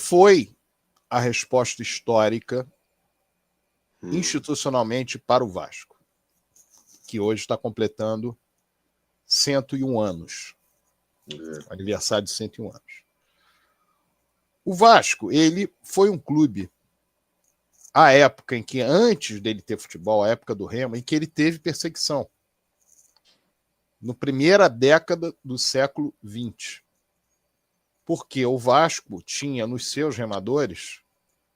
foi a resposta histórica institucionalmente para o Vasco, que hoje está completando 101 anos. Aniversário de 101 anos. O Vasco, ele foi um clube, a época em que, antes dele ter futebol, a época do Remo, em que ele teve perseguição. Na primeira década do século XX. Porque o Vasco tinha nos seus remadores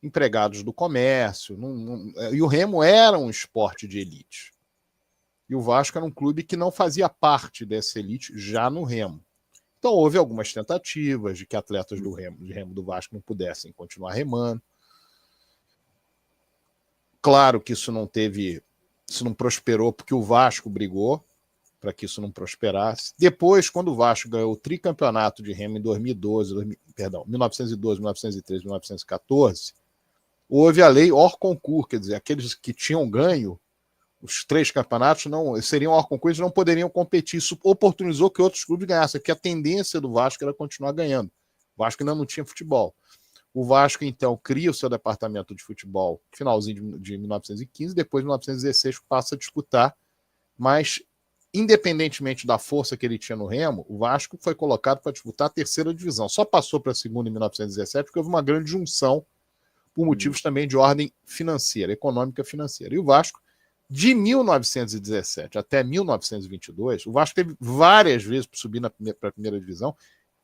empregados do comércio, e o Remo era um esporte de elite. E o Vasco era um clube que não fazia parte dessa elite já no Remo. Então houve algumas tentativas de que atletas do Remo do Vasco não pudessem continuar remando. Claro que isso não prosperou porque o Vasco brigou para que isso não prosperasse. Depois, quando o Vasco ganhou o tricampeonato de Remo em 1912, 1913, 1914, houve a lei hors concours, quer dizer, aqueles que tinham ganho os 3 campeonatos seriam hors concours e não poderiam competir. Isso oportunizou que outros clubes ganhassem, porque a tendência do Vasco era continuar ganhando. O Vasco ainda não tinha futebol. O Vasco, então, cria o seu departamento de futebol no finalzinho de 1915, depois, em 1916, passa a disputar, mas, independentemente da força que ele tinha no Remo, o Vasco foi colocado para disputar a 3ª divisão. Só passou para a 2ª em 1917, porque houve uma grande junção, por motivos também de ordem financeira, econômica financeira. E o Vasco, de 1917 até 1922, o Vasco teve várias vezes para subir para a 1ª divisão,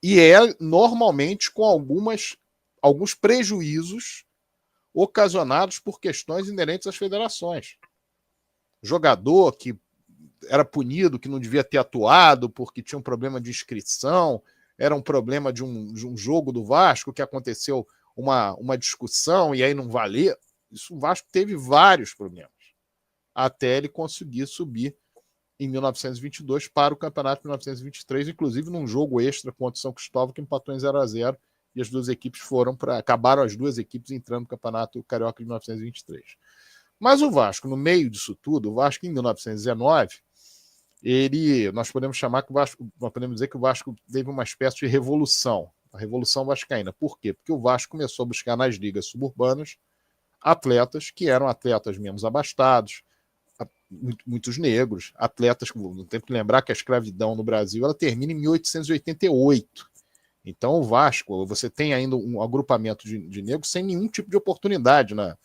e normalmente com alguns prejuízos ocasionados por questões inerentes às federações. Jogador que era punido, que não devia ter atuado porque tinha um problema de inscrição, era um problema de um jogo do Vasco que aconteceu uma discussão e aí não valia. Isso, o Vasco teve vários problemas até ele conseguir subir em 1922 para o campeonato de 1923, inclusive num jogo extra contra o São Cristóvão, que empatou em 0-0, e as duas equipes acabaram as duas equipes entrando no Campeonato Carioca de 1923. Mas o Vasco, no meio disso tudo, o Vasco em 1919, nós podemos dizer que o Vasco teve uma espécie de revolução, a Revolução Vascaína. Por quê? Porque o Vasco começou a buscar nas ligas suburbanas atletas que eram atletas menos abastados, muitos negros, atletas, tem que lembrar que a escravidão no Brasil ela termina em 1888. Então o Vasco, você tem ainda um agrupamento de negros sem nenhum tipo de oportunidade na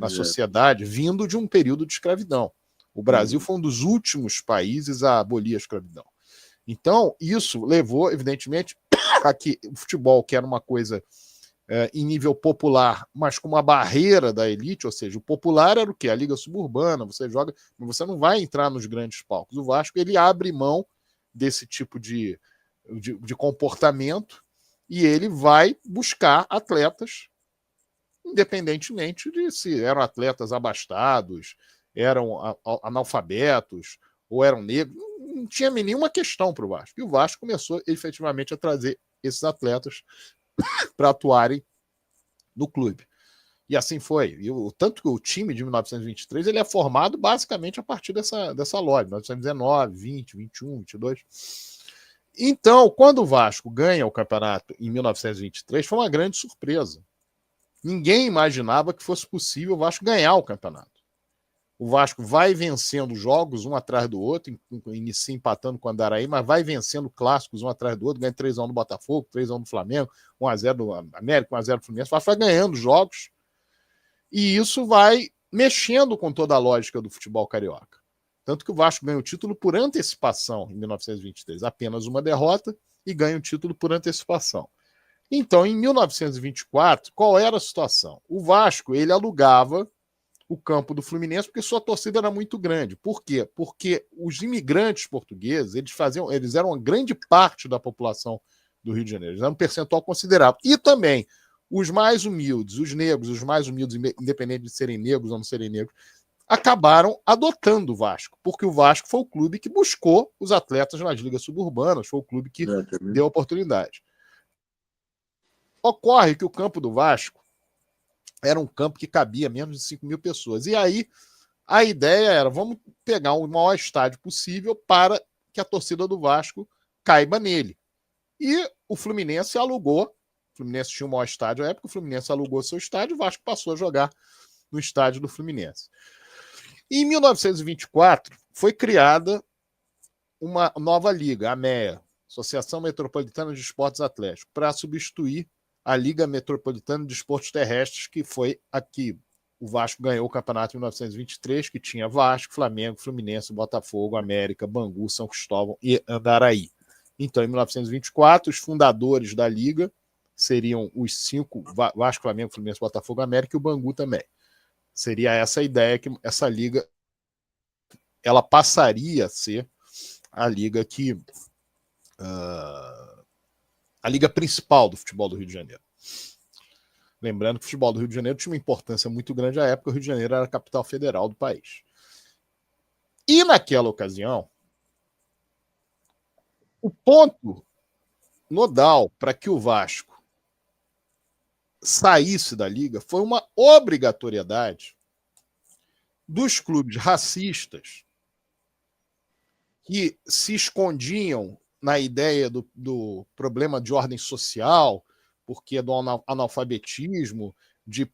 sociedade, vindo de um período de escravidão. O Brasil foi um dos últimos países a abolir a escravidão. Então isso levou, evidentemente, a que o futebol, que era uma coisa em nível popular, mas com uma barreira da elite, ou seja, o popular era o quê? A liga suburbana, você joga, mas você não vai entrar nos grandes palcos. O Vasco, ele abre mão desse tipo de comportamento e ele vai buscar atletas, independentemente de se eram atletas abastados, eram analfabetos ou eram negros, não tinha nenhuma questão para o Vasco. E o Vasco começou efetivamente a trazer esses atletas para atuarem no clube. E assim foi. Tanto que o time de 1923 ele é formado basicamente a partir dessa loja, 1919, 20, 21, 22. Então, quando o Vasco ganha o campeonato em 1923, foi uma grande surpresa. Ninguém imaginava que fosse possível o Vasco ganhar o campeonato. O Vasco vai vencendo jogos um atrás do outro, inicia empatando com o Andaraí, mas vai vencendo clássicos um atrás do outro, ganha 3-1 do Botafogo, 3-1 do Flamengo, 1-0 do América, 1-0 do Fluminense. O Vasco vai ganhando jogos e isso vai mexendo com toda a lógica do futebol carioca. Tanto que o Vasco ganha o título por antecipação em 1923, apenas uma derrota, e ganha o título por antecipação. Então, em 1924, qual era a situação? O Vasco, ele alugava o campo do Fluminense porque sua torcida era muito grande. Por quê? Porque os imigrantes portugueses, eles eram uma grande parte da população do Rio de Janeiro, eles eram um percentual considerável. E também os mais humildes, os negros, os mais humildes, independente de serem negros ou não serem negros, acabaram adotando o Vasco, porque o Vasco foi o clube que buscou os atletas nas ligas suburbanas, foi o clube que deu oportunidade. Ocorre que o campo do Vasco era um campo que cabia menos de 5 mil pessoas. E aí a ideia era, vamos pegar o maior estádio possível para que a torcida do Vasco caiba nele. E o Fluminense alugou O Fluminense tinha o maior estádio à época, o Fluminense alugou seu estádio, o Vasco passou a jogar no estádio do Fluminense. E em 1924 foi criada uma nova liga, a AMEA, Associação Metropolitana de Esportes Atléticos, para substituir a Liga Metropolitana de Esportes Terrestres, que foi aqui. O Vasco ganhou o campeonato em 1923, que tinha Vasco, Flamengo, Fluminense, Botafogo, América, Bangu, São Cristóvão e Andaraí. Então, em 1924, os fundadores da Liga seriam os 5, Vasco, Flamengo, Fluminense, Botafogo, América e o Bangu também. Seria essa a ideia, que essa liga ela passaria a ser a liga que a liga principal do futebol do Rio de Janeiro. Lembrando que o futebol do Rio de Janeiro tinha uma importância muito grande à época, o Rio de Janeiro era a capital federal do país. E naquela ocasião, o ponto nodal para que o Vasco saísse da liga foi uma obrigatoriedade dos clubes racistas que se escondiam na ideia do problema de ordem social, porque do analfabetismo, de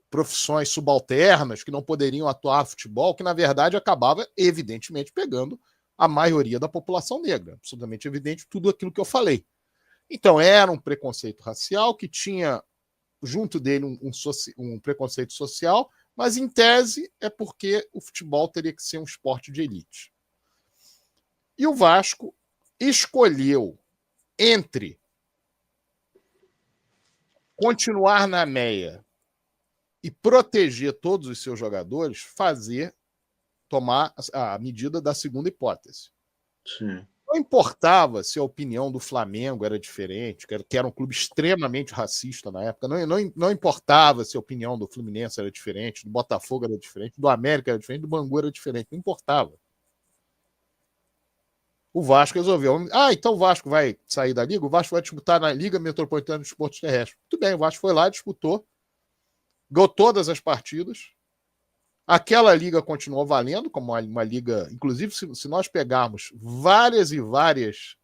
profissões subalternas que não poderiam atuar no futebol, que na verdade acabava evidentemente pegando a maioria da população negra. Absolutamente evidente tudo aquilo que eu falei. Então era um preconceito racial que tinha junto dele um preconceito social, mas em tese é porque o futebol teria que ser um esporte de elite. E o Vasco escolheu entre continuar na meia e proteger todos os seus jogadores, tomar a medida da segunda hipótese. Sim. Não importava se a opinião do Flamengo era diferente, que era um clube extremamente racista na época, não importava se a opinião do Fluminense era diferente, do Botafogo era diferente, do América era diferente, do Bangu era diferente, não importava. O Vasco resolveu. Então o Vasco vai sair da Liga? O Vasco vai disputar na Liga Metropolitana de Esportes Terrestres. Muito bem, o Vasco foi lá, disputou, ganhou todas as partidas. Aquela liga continuou valendo como uma liga. Inclusive, se nós pegarmos várias e várias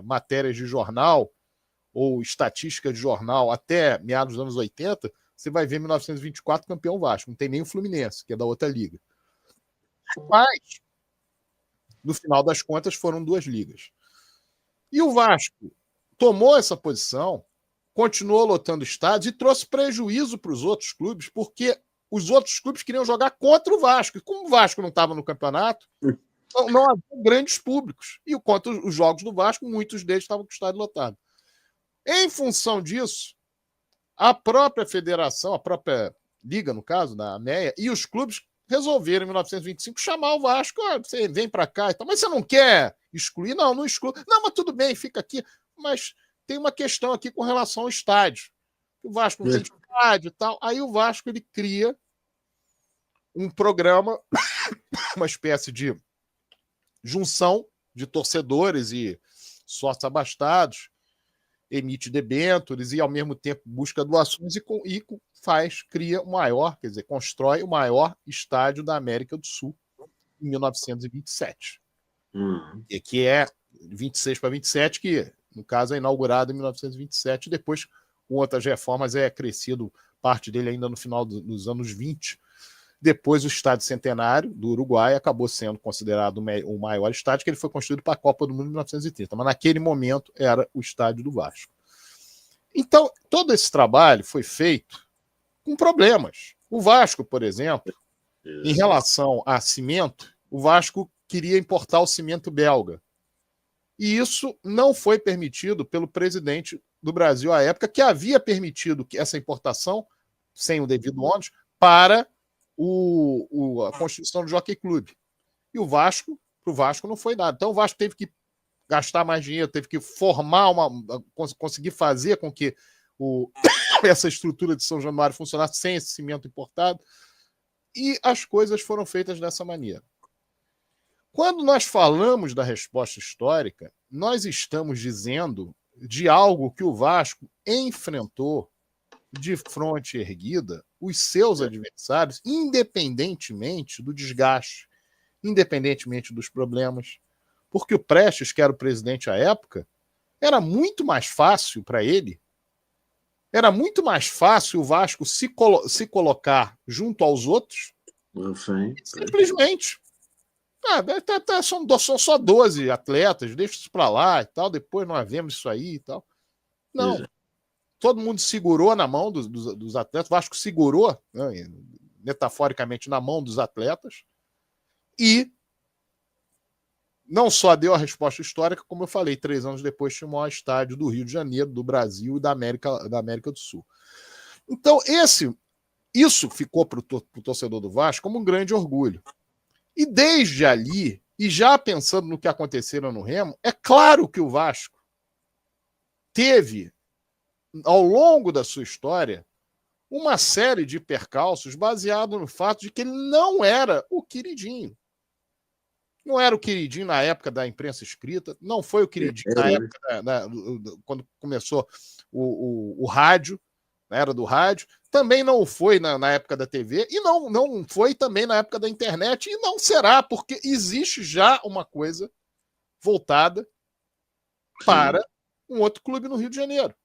matérias de jornal ou estatísticas de jornal até meados dos anos 80, você vai ver 1924 campeão Vasco. Não tem nem o Fluminense, que é da outra liga. Mas, no final das contas, foram duas ligas. E o Vasco tomou essa posição, continuou lotando estádios e trouxe prejuízo para os outros clubes, porque os outros clubes queriam jogar contra o Vasco. E como o Vasco não estava no campeonato, não havia grandes públicos. E contra os jogos do Vasco, muitos deles estavam com o estádio lotado. Em função disso, a própria federação, a própria liga, no caso, da AMEA, e os clubes resolveram, em 1925, chamar o Vasco. Você vem para cá e tal, mas você não quer excluir? Não exclui. Não, mas tudo bem, fica aqui. Mas tem uma questão aqui com relação ao estádio. O Vasco não tem estádio e tal. Aí o Vasco ele cria um programa, uma espécie de junção de torcedores e sócios abastados, emite debêntures e, ao mesmo tempo, busca doações e cria o maior, quer dizer, constrói o maior estádio da América do Sul em 1927. E que é 26 para 27, que, no caso, é inaugurado em 1927, depois, com outras reformas, é crescido parte dele ainda no final dos anos 20. Depois, o estádio Centenário do Uruguai acabou sendo considerado o maior estádio, que ele foi construído para a Copa do Mundo em 1930. Mas, naquele momento, era o estádio do Vasco. Então, todo esse trabalho foi feito com problemas. O Vasco, por exemplo, em relação a cimento, o Vasco queria importar o cimento belga. E isso não foi permitido pelo presidente do Brasil à época, que havia permitido essa importação, sem o devido ônus, para a construção do Jockey Club. E o Vasco não foi nada. Então o Vasco teve que gastar mais dinheiro, teve que conseguir fazer com que essa estrutura de São Januário funcionasse sem esse cimento importado. E as coisas foram feitas dessa maneira. Quando nós falamos da resposta histórica, nós estamos dizendo de algo que o Vasco enfrentou de fronte erguida os seus adversários, independentemente do desgaste, independentemente dos problemas. Porque o Prestes, que era o presidente à época, era muito mais fácil para ele, era muito mais fácil o Vasco se colocar junto aos outros, simplesmente. São só 12 atletas, deixa isso para lá e tal, depois nós vemos isso aí e tal. Não. Todo mundo segurou na mão dos atletas, o Vasco segurou, né, metaforicamente, na mão dos atletas, e não só deu a resposta histórica, como eu falei, 3 anos depois tinha o maior estádio do Rio de Janeiro, do Brasil e da América do Sul. Então, isso ficou para o torcedor do Vasco como um grande orgulho. E desde ali, e já pensando no que aconteceram no Remo, é claro que o Vasco teve, ao longo da sua história, uma série de percalços baseado no fato de que ele não era o queridinho. Não era o queridinho na época da imprensa escrita, não foi o queridinho na época quando começou o rádio, na era do rádio, também não foi na época da TV, e não foi também na época da internet, e não será, porque existe já uma coisa voltada para um outro clube no Rio de Janeiro.